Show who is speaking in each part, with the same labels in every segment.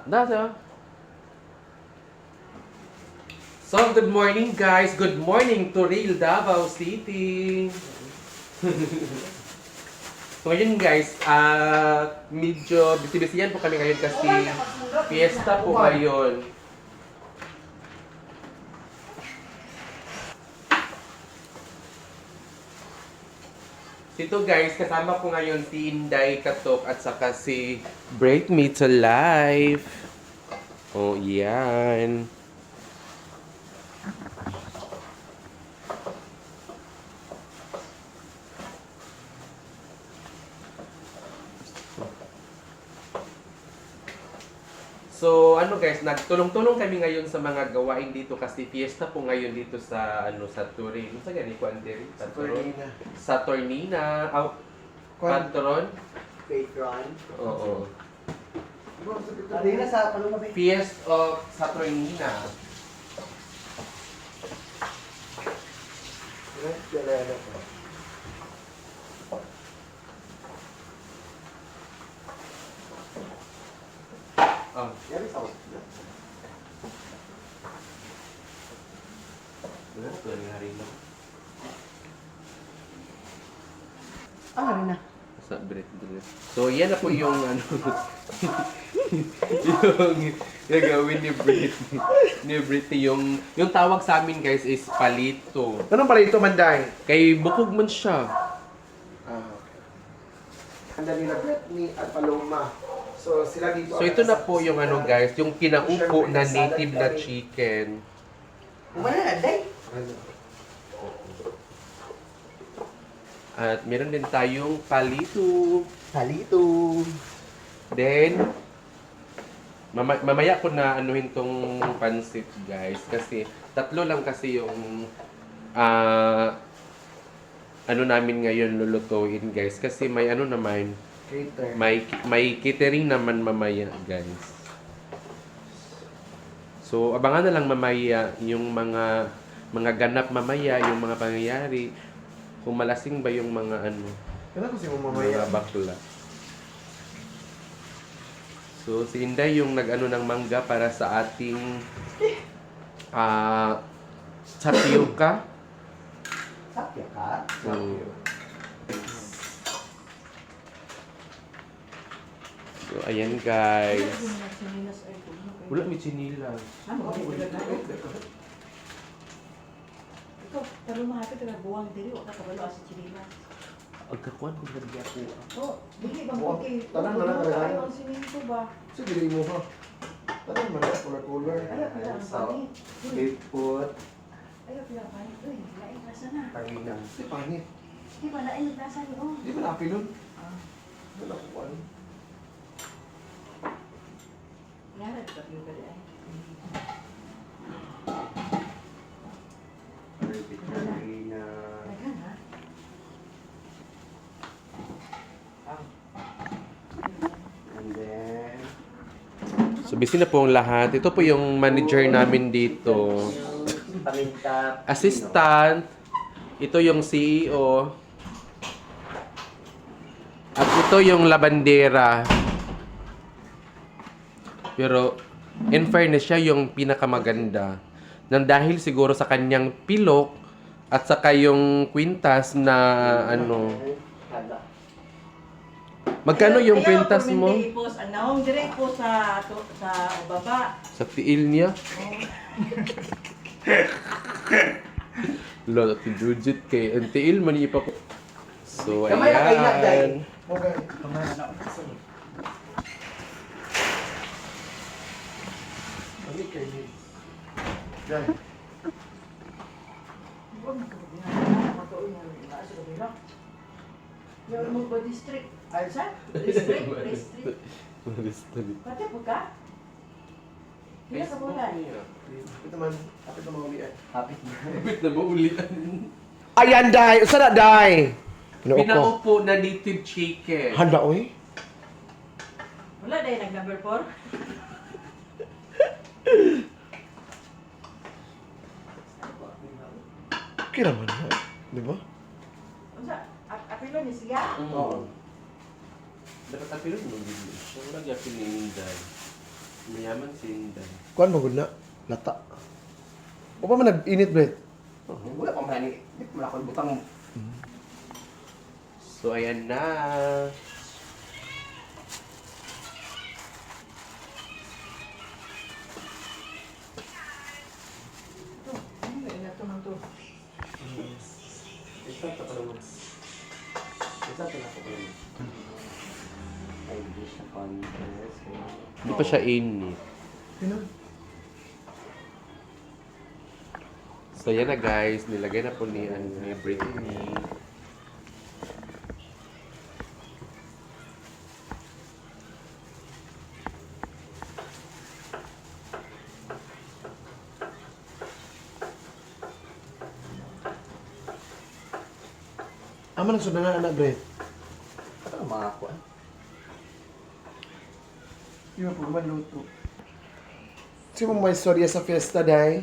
Speaker 1: Nasa. So, good morning guys. Good morning to Real Davao City. So, ngayon guys, medyo busy-busy yan po kami ngayon kasi fiesta po ngayon. Ito guys, kasama ko ngayon si Inday Katok at saka si Break Me to Life. Oh, yan. So, ano guys, nagtulong-tulong kami ngayon sa mga gawain dito kasi fiesta po ngayon dito sa sa Turin. Sa gani ko Anderi?
Speaker 2: Sa Tornina.
Speaker 1: Sa Tornina. Patron.
Speaker 2: Patron.
Speaker 1: Oo.
Speaker 2: Tornina sa Palungabi.
Speaker 1: Fiesta of sa Tornina. Oh.
Speaker 2: Yari sa
Speaker 1: Wala na, tuloy nga rin lang.
Speaker 2: hari na.
Speaker 1: Sa break. So, yan na po yung yung gagawin ni Britney. Ni Britney, yung tawag sa amin guys is palito.
Speaker 2: Anong pala ito, Manday?
Speaker 1: Kay bukog man siya.
Speaker 2: Okay. Handa nila Britney at Paloma. So, sila dito.
Speaker 1: So, ito na po yung guys, yung kinaupo na native na chicken.
Speaker 2: Umana na, Day.
Speaker 1: At meron din tayong palito.
Speaker 2: Palito.
Speaker 1: Then, mamaya ko na anuhin tong pansit guys. Kasi, tatlo lang kasi yung ano namin ngayon lulutuin guys. Kasi may naman,
Speaker 2: Cater.
Speaker 1: may catering naman mamaya guys. So, abangan na lang mamaya yung mga ganap mamaya, yung mga pangyayari. Kung malasing ba yung mga
Speaker 2: Kailan ko si
Speaker 1: mga
Speaker 2: mamaya?
Speaker 1: bakla. So, si Inday yung nag-ano ng mangga para sa ating tapioca.
Speaker 2: Sapya ka?
Speaker 1: So, ayan guys. Wala may chinilas.
Speaker 3: Ikaw, talo mahapit ka buwang diri, wala ka balo sa Chilinas.
Speaker 1: Agkakuan ko nagbi ako.
Speaker 3: Oh, dili bang
Speaker 2: Buwang.
Speaker 3: okay?
Speaker 2: Tanan na lang kailangan.
Speaker 3: Ayaw ang siminto ba?
Speaker 2: So, dili mo ha. Tanong mo na, color.
Speaker 3: Ayaw pala ang panit.
Speaker 2: Lipot.
Speaker 3: Ayaw pala ang panit. Uy, laing klasa na.
Speaker 2: Pangina. Si pangit.
Speaker 3: Di ba laing klasa ni oh?
Speaker 2: Di ba napilon?
Speaker 3: Ah,
Speaker 2: Wala ko ano.
Speaker 3: yara ka yung gali ay.
Speaker 2: Pangina.
Speaker 3: Naghan ha?
Speaker 2: And then...
Speaker 1: So, busy na po ang lahat. Ito po yung manager namin dito.
Speaker 2: Paminta.
Speaker 1: Assistant. Ito yung CEO. At ito yung labandera. Pero, in fairness, siya yung pinakamaganda. Nang dahil siguro sa kanyang pilok at saka yung kwintas na Magkano yung kwintas mo?
Speaker 3: Anong dire po sa baba.
Speaker 1: Sa tiil niya? Lolo, tinudjit kay ang tiil man ipa ko. So,
Speaker 2: Kamay na kayo na, Day.
Speaker 1: ayan.
Speaker 2: Okay. Balik kayo ni. Day.
Speaker 3: Huwag mo kapag matuon yung nasa kabila. Yung mo ba district? Alsa? District? District? Pati po ka? Pila ka bulan?
Speaker 2: Ito man. Kapit na mga ulian. Kapit na.
Speaker 1: Kapit na maulian.
Speaker 2: Ayan, Day. Usa na, Day. Pinaupo.
Speaker 1: Pinaupo na native chicken.
Speaker 2: Handa, oy.
Speaker 3: Wala dahil nag-number 4?
Speaker 2: Kira man na. Di ba?
Speaker 3: Unsa? Apilo ni siya?
Speaker 1: Oo. Dapat apilon mo din siya. Wala gyapon ni Inday. Mayaman si Inday.
Speaker 2: Kuan mo gud na? Lata. O pa man nag-init, Brett?
Speaker 4: Wala pa man ni. Wala ko butang.
Speaker 1: So, ayan na.
Speaker 3: Ay, nato man to.
Speaker 4: Isa pa pala mo. Isa pa na ko pala mo. Ay, di siya contest.
Speaker 1: Hindi pa siya init.
Speaker 2: Sino?
Speaker 1: So, yan na guys. Nilagay na po ni Brittany.
Speaker 2: Ama nang sundan na anak, Brett.
Speaker 4: Ito ang mga kuan.
Speaker 2: Di ba po man luto? Sino mo may istorya sa fiesta, Day?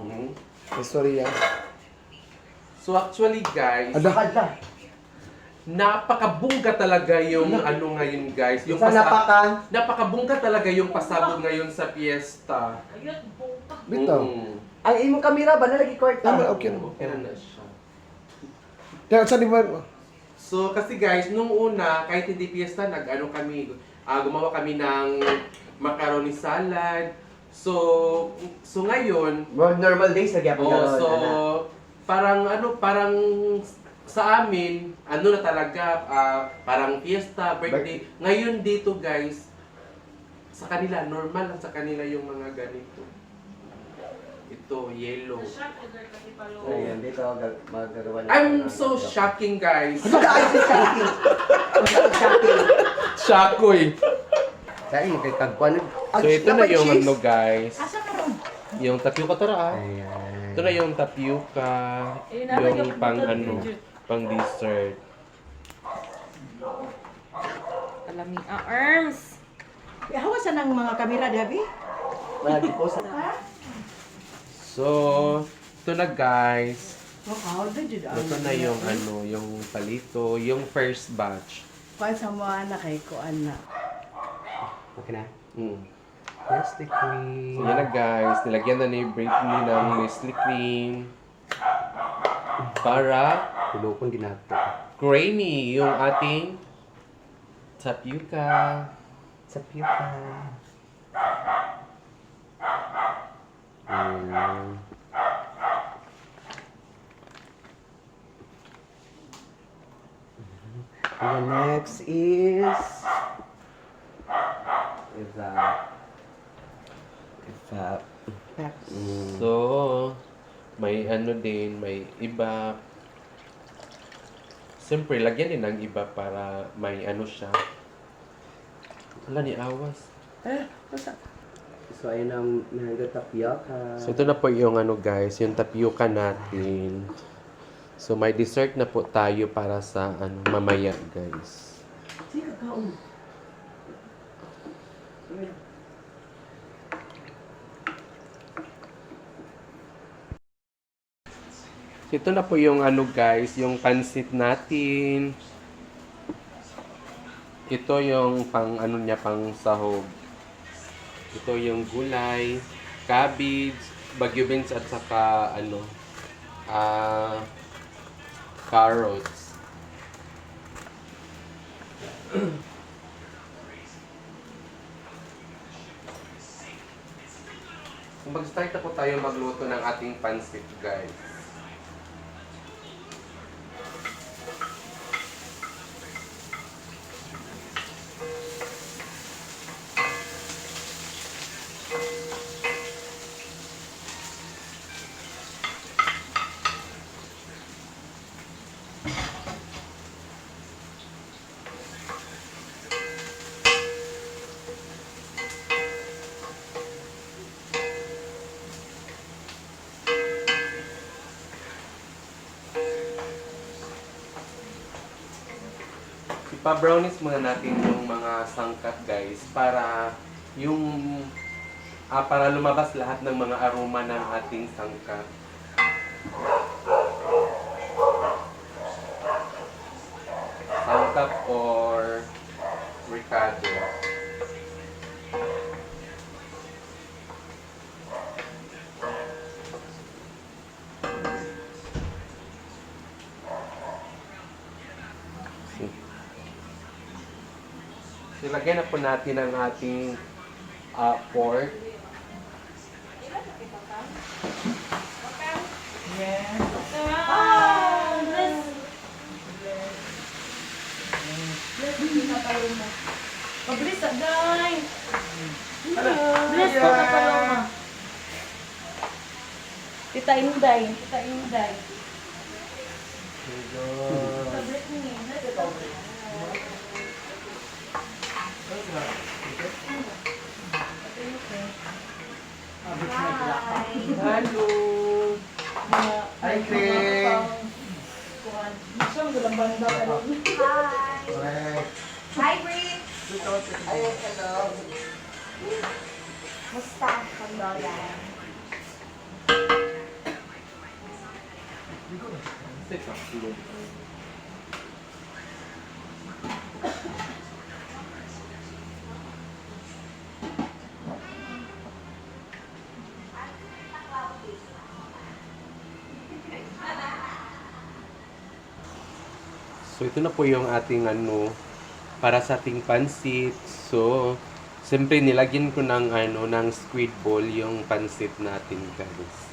Speaker 1: Mhm.
Speaker 2: May istorya.
Speaker 1: So, actually guys,
Speaker 2: Ada.
Speaker 4: Kada.
Speaker 1: napakabungga talaga yung ano ngayon guys. Yung
Speaker 4: Sa
Speaker 1: napakabungga talaga yung pasabog ngayon sa fiesta.
Speaker 2: Bitaw.
Speaker 4: Ang imong kamera ba nalagi court
Speaker 2: Tama, okay na.
Speaker 1: Okay na siya.
Speaker 2: Kaya saan di ba?
Speaker 1: So, kasi guys, nung una, kahit hindi fiesta, nag-ano kami, gumawa kami ng macaroni salad. So ngayon,
Speaker 4: normal days lagi ako.
Speaker 1: so, parang sa amin, ano na talaga, parang fiesta, birthday. Ngayon dito guys, sa kanila, normal lang sa kanila yung mga ganito. Ito, yellow.
Speaker 4: Ayan, dito magagawa na.
Speaker 1: I'm so shocking guys.
Speaker 4: Shocking.
Speaker 1: Shockoy.
Speaker 4: Dahil kay tagpuan.
Speaker 1: So ito na yung ano guys.
Speaker 3: Asa ka ron?
Speaker 1: Yung tapioca tara.
Speaker 4: Ayan.
Speaker 1: Ito na yung tapioca, yung pang ano, pang dessert.
Speaker 5: Alaming arms.
Speaker 3: Hawasan ng mga kamera, Debbie?
Speaker 4: Malagi po sa
Speaker 3: Ha?
Speaker 1: So, ito na guys.
Speaker 3: Wow, did
Speaker 1: Ito na yung ano, yung palito, yung first batch.
Speaker 3: Kuan sa mga na kay kuan na.
Speaker 4: Okay na.
Speaker 1: Mm.
Speaker 4: Nestle
Speaker 1: So
Speaker 4: cream.
Speaker 1: yan na guys, nilagyan na ni Brittany ng Nestle cream para
Speaker 4: Tulokon ginato.
Speaker 1: creamy yung ating tapioca.
Speaker 4: Sa pipa. And the next is Pepsi.
Speaker 1: So, may ano din, may iba. Siyempre, lagyan din ng iba para may ano siya. Wala ni awas.
Speaker 4: So ayun ang mango tapioca.
Speaker 1: So, ito na po yung ano guys, yung tapioca natin. So, may dessert na po tayo para sa ano, mamaya guys.
Speaker 3: Sige, kaon.
Speaker 1: So, ito na po yung ano guys, yung pansit natin. Ito yung pang ano niya, pang sahog. Ito yung gulay, cabbage, bagyo beans at saka ano, carrots. Kung mag-start na po tayo magluto ng ating pansit guys. Ipa-brownies muna natin yung mga sangkap guys para yung para lumabas lahat ng mga aroma ng ating sangkap. Sangkap or ricado. Ilagay na po natin ang ating pork.
Speaker 3: Yes.
Speaker 5: Ah, bless.
Speaker 3: Bless din na tayo mo.
Speaker 5: Pabilis na, guys.
Speaker 3: Bless ko na tayo mo.
Speaker 5: Tita Inday. Tita Inday.
Speaker 1: Hello.
Speaker 5: Tablet ni.
Speaker 1: Hello.
Speaker 2: Hi, Clay.
Speaker 3: Masang dalang banda pero.
Speaker 2: Correct.
Speaker 6: Hi, Brit!
Speaker 2: Ay, hello.
Speaker 6: Musta? Condolan.
Speaker 1: So ito na po yung ating para sa ating pansit. So siyempre nilagyan ko ng ng squid ball yung pansit natin, guys.